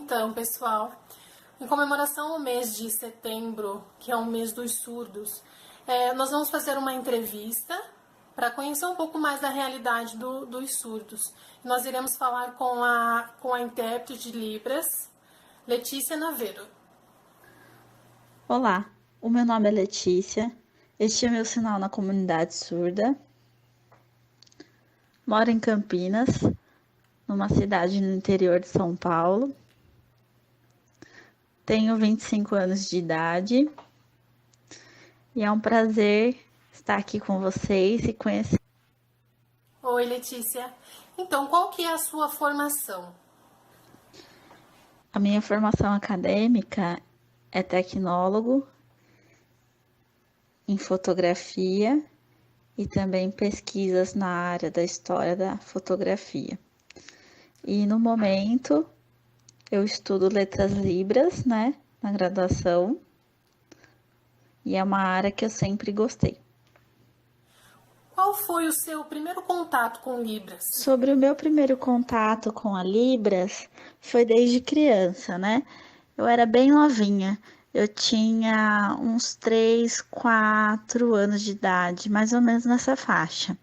Então, pessoal, em comemoração ao mês de setembro, que é o mês dos surdos, nós vamos fazer uma entrevista para conhecer um pouco mais da realidade dos surdos. Nós iremos falar com a intérprete de Libras, Letícia Naveiro. Olá, o meu nome é Letícia, este é meu sinal na comunidade surda. Moro em Campinas, numa cidade no interior de São Paulo. Tenho 25 anos de idade e é um prazer estar aqui com vocês e conhecer. Oi, Letícia. Então, qual que é a sua formação? A minha formação acadêmica é tecnólogo em fotografia e também pesquisas na área da história da fotografia. E no momento eu estudo letras libras, né, na graduação, e é uma área que eu sempre gostei. Qual foi o seu primeiro contato com Libras? Sobre o meu primeiro contato com a Libras, foi desde criança, né? Eu era bem novinha, eu tinha uns 3, 4 anos de idade, mais ou menos nessa faixa.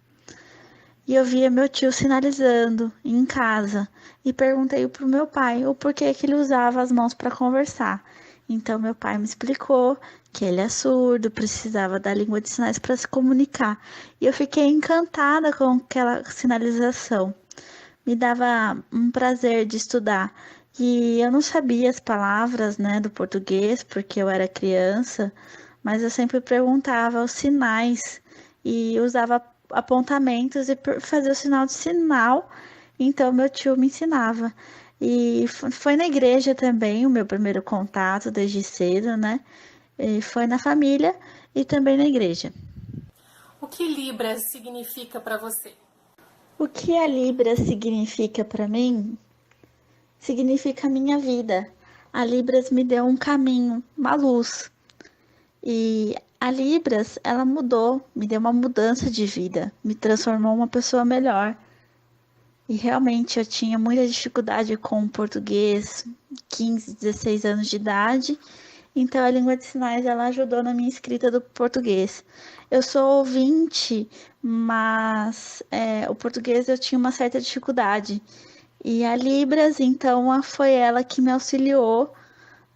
E eu via meu tio sinalizando em casa e perguntei para o meu pai o porquê que ele usava as mãos para conversar. Então meu pai me explicou que ele é surdo, precisava da língua de sinais para se comunicar. E eu fiquei encantada com aquela sinalização. Me dava um prazer de estudar. E eu não sabia as palavras, né, do português, porque eu era criança, mas eu sempre perguntava os sinais e usava apontamentos e fazia o sinal de sinal. Então meu tio me ensinava. E foi na igreja também o meu primeiro contato desde cedo, né? E foi na família e também na igreja. O que Libras significa para você? O que a Libra significa para mim? Significa a minha vida. A Libras me deu um caminho, uma luz. E a Libras, ela mudou, me deu uma mudança de vida, me transformou uma pessoa melhor. E realmente eu tinha muita dificuldade com o português, 15, 16 anos de idade. Então a língua de sinais ela ajudou na minha escrita do português. Eu sou ouvinte, mas o português eu tinha uma certa dificuldade. E a Libras, então, foi ela que me auxiliou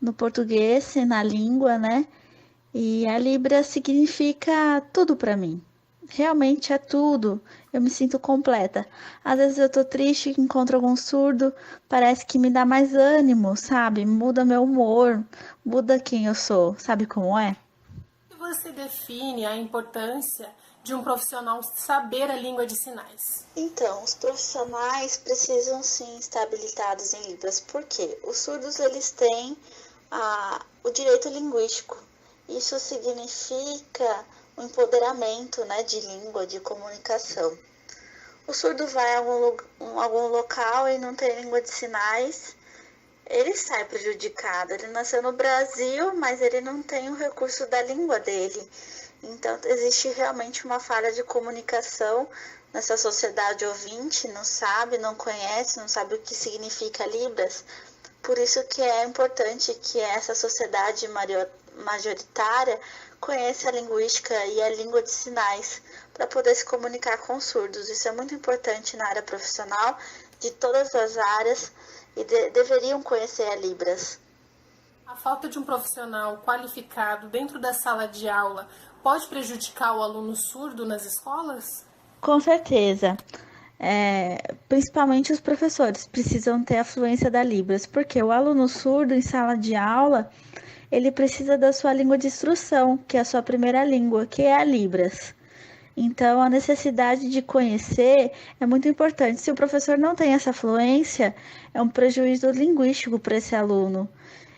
no português e na língua, né? E a Libra significa tudo para mim. Realmente é tudo. Eu me sinto completa. Às vezes eu tô triste, encontro algum surdo, parece que me dá mais ânimo, sabe? Muda meu humor, muda quem eu sou. Sabe como é? E você define a importância de um profissional saber a língua de sinais? Então, os profissionais precisam sim estar habilitados em Libras, porque os surdos eles têm o direito linguístico. Isso significa o empoderamento, né, de língua, de comunicação. O surdo vai a algum local e não tem língua de sinais, ele sai prejudicado. Ele nasceu no Brasil, mas ele não tem o recurso da língua dele. Então, existe realmente uma falha de comunicação nessa sociedade ouvinte, não sabe, não conhece, não sabe o que significa Libras. Por isso que é importante que essa sociedade majoritária conheça a linguística e a língua de sinais para poder se comunicar com os surdos. Isso é muito importante na área profissional, de todas as áreas, e deveriam conhecer a Libras. A falta de um profissional qualificado dentro da sala de aula pode prejudicar o aluno surdo nas escolas? Com certeza. Principalmente os professores precisam ter a fluência da Libras, porque o aluno surdo em sala de aula, ele precisa da sua língua de instrução, que é a sua primeira língua, que é a Libras. Então, a necessidade de conhecer é muito importante. Se o professor não tem essa fluência, é um prejuízo linguístico para esse aluno.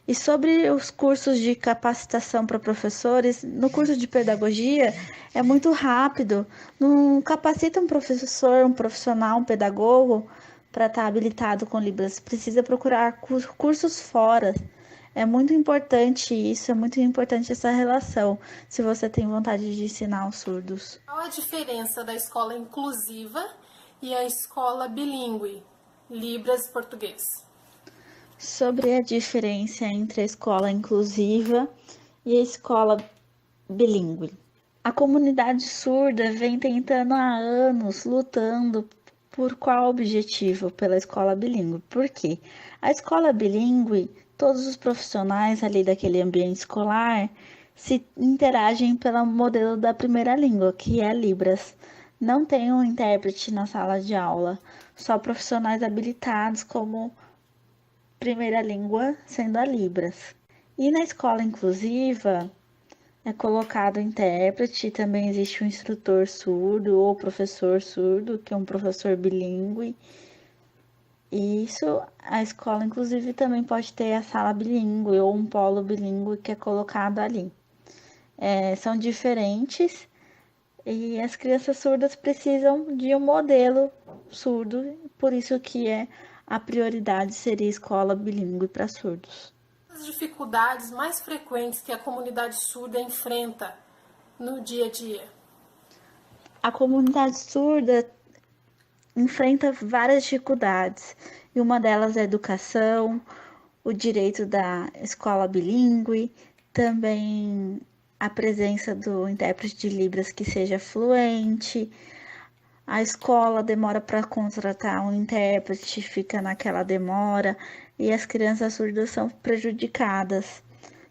E sobre os cursos de capacitação para professores, no curso de pedagogia é muito rápido. Não capacita um professor, um profissional, um pedagogo para estar habilitado com Libras. Precisa procurar cursos fora. É muito importante isso, é muito importante essa relação, se você tem vontade de ensinar os surdos. Qual a diferença da escola inclusiva e a escola bilíngue, Libras e português? sobre a diferença entre a escola inclusiva e a escola bilíngue. A comunidade surda vem tentando há anos, lutando por qual objetivo? Pela escola bilíngue. Por quê? A escola bilíngue, todos os profissionais ali daquele ambiente escolar se interagem pelo modelo da primeira língua, que é a Libras. Não tem um intérprete na sala de aula, só profissionais habilitados como primeira língua sendo a Libras. E na escola inclusiva é colocado intérprete, também existe um instrutor surdo ou professor surdo, que é um professor bilíngue. E isso, a escola inclusive também pode ter a sala bilíngue ou um polo bilíngue que é colocado ali. São diferentes e as crianças surdas precisam de um modelo surdo, por isso que a prioridade seria escola bilíngue para surdos. As dificuldades mais frequentes que a comunidade surda enfrenta no dia a dia? A comunidade surda enfrenta várias dificuldades, e uma delas é a educação, o direito da escola bilíngue, também a presença do intérprete de Libras que seja fluente. A escola demora para contratar um intérprete, fica naquela demora, e as crianças surdas são prejudicadas.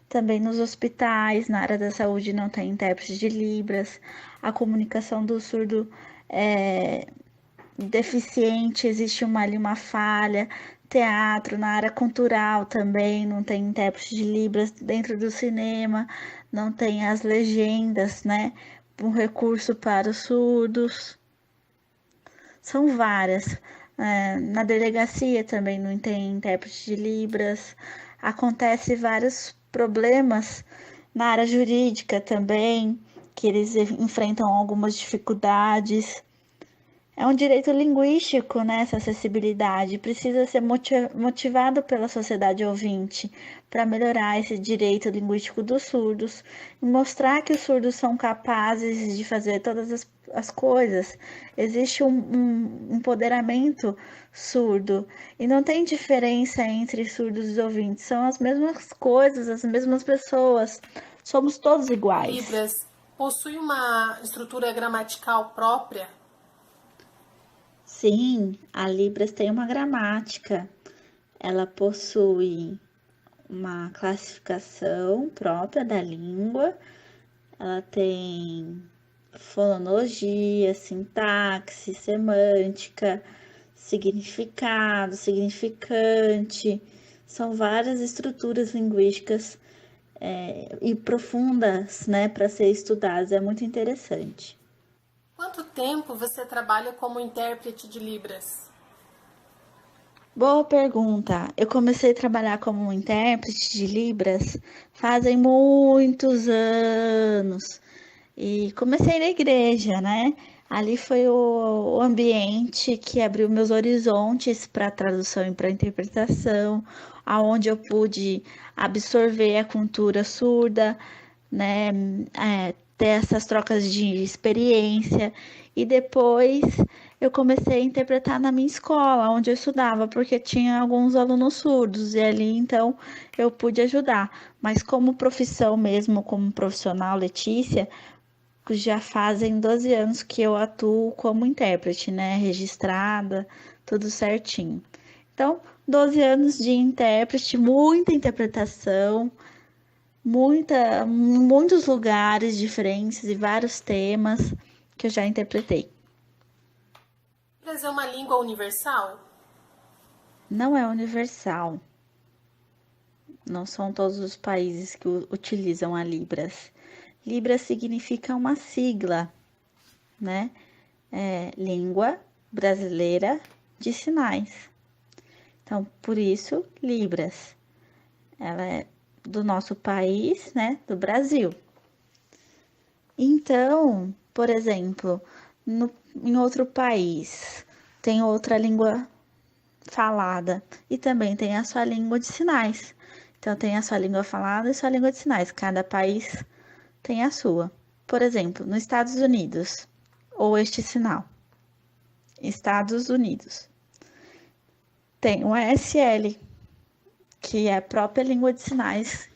Também nos hospitais, na área da saúde, não tem intérprete de Libras. A comunicação do surdo é deficiente, existe ali uma falha. Teatro, na área cultural também não tem intérprete de Libras. Dentro do cinema não tem as legendas, né? Um recurso para os surdos. São várias. Na delegacia também não tem intérprete de Libras. Acontece vários problemas na área jurídica também, que eles enfrentam algumas dificuldades. É um direito linguístico, né, essa acessibilidade. Precisa ser motivado pela sociedade ouvinte para melhorar esse direito linguístico dos surdos e mostrar que os surdos são capazes de fazer todas as coisas. Existe um empoderamento surdo e não tem diferença entre surdos e ouvintes. São as mesmas coisas, as mesmas pessoas. Somos todos iguais. Libras possui uma estrutura gramatical própria? Sim, a Libras tem uma gramática. Ela possui uma classificação própria da língua. Ela tem fonologia, sintaxe, semântica, significado, significante. São várias estruturas linguísticas e profundas, né, para ser estudadas. É muito interessante. Quanto tempo você trabalha como intérprete de Libras? Boa pergunta. Eu comecei a trabalhar como intérprete de Libras fazem muitos anos. E comecei na igreja, né? Ali foi o ambiente que abriu meus horizontes para tradução e para interpretação, aonde eu pude absorver a cultura surda, né? Ter essas trocas de experiência. E depois eu comecei a interpretar na minha escola, onde eu estudava, porque tinha alguns alunos surdos, e ali então eu pude ajudar. Mas como profissão mesmo, como profissional, Letícia, já fazem 12 anos que eu atuo como intérprete, né? Registrada, tudo certinho. Então, 12 anos de intérprete, muita interpretação, muitos lugares diferentes e vários temas que eu já interpretei. Libras é uma língua universal? Não é universal. Não são todos os países que utilizam a Libras. Libras significa uma sigla, né? Língua brasileira de sinais. Então, por isso, Libras. Ela é do nosso país, né? Do Brasil. Então, por exemplo, em outro país tem outra língua falada e também tem a sua língua de sinais. Então, tem a sua língua falada e sua língua de sinais. Cada país tem a sua. Por exemplo, nos Estados Unidos, ou este sinal, Estados Unidos, tem o ASL, que é a própria língua de sinais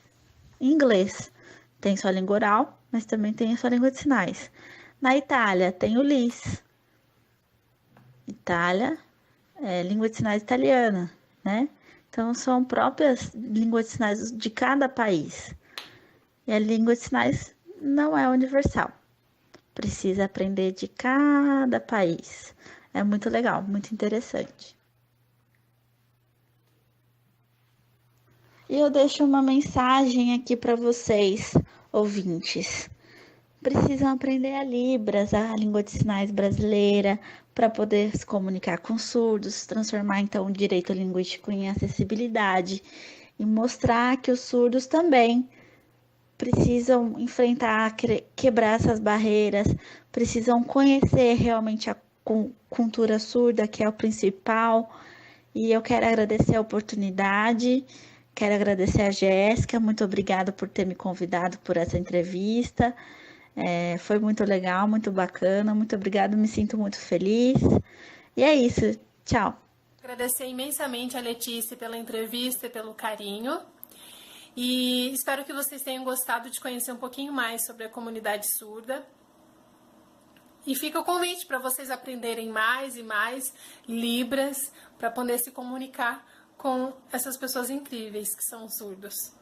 em inglês. Tem sua língua oral, mas também tem a sua língua de sinais. Na Itália, tem o LIS. Itália é língua de sinais italiana, né? Então, são próprias línguas de sinais de cada país. E a língua de sinais não é universal. Precisa aprender de cada país. É muito legal, muito interessante. E eu deixo uma mensagem aqui para vocês, ouvintes. Precisam aprender a Libras, a língua de sinais brasileira, para poder se comunicar com surdos, transformar então o direito linguístico em acessibilidade e mostrar que os surdos também precisam enfrentar, quebrar essas barreiras, precisam conhecer realmente a cultura surda, que é o principal. E eu quero agradecer a oportunidade, quero agradecer a Jéssica, muito obrigada por ter me convidado por essa entrevista. Foi muito legal, muito bacana, muito obrigada, me sinto muito feliz. E é isso, tchau. Agradecer imensamente a Letícia pela entrevista e pelo carinho. E espero que vocês tenham gostado de conhecer um pouquinho mais sobre a comunidade surda. E fica o convite para vocês aprenderem mais e mais Libras para poder se comunicar com essas pessoas incríveis que são surdos.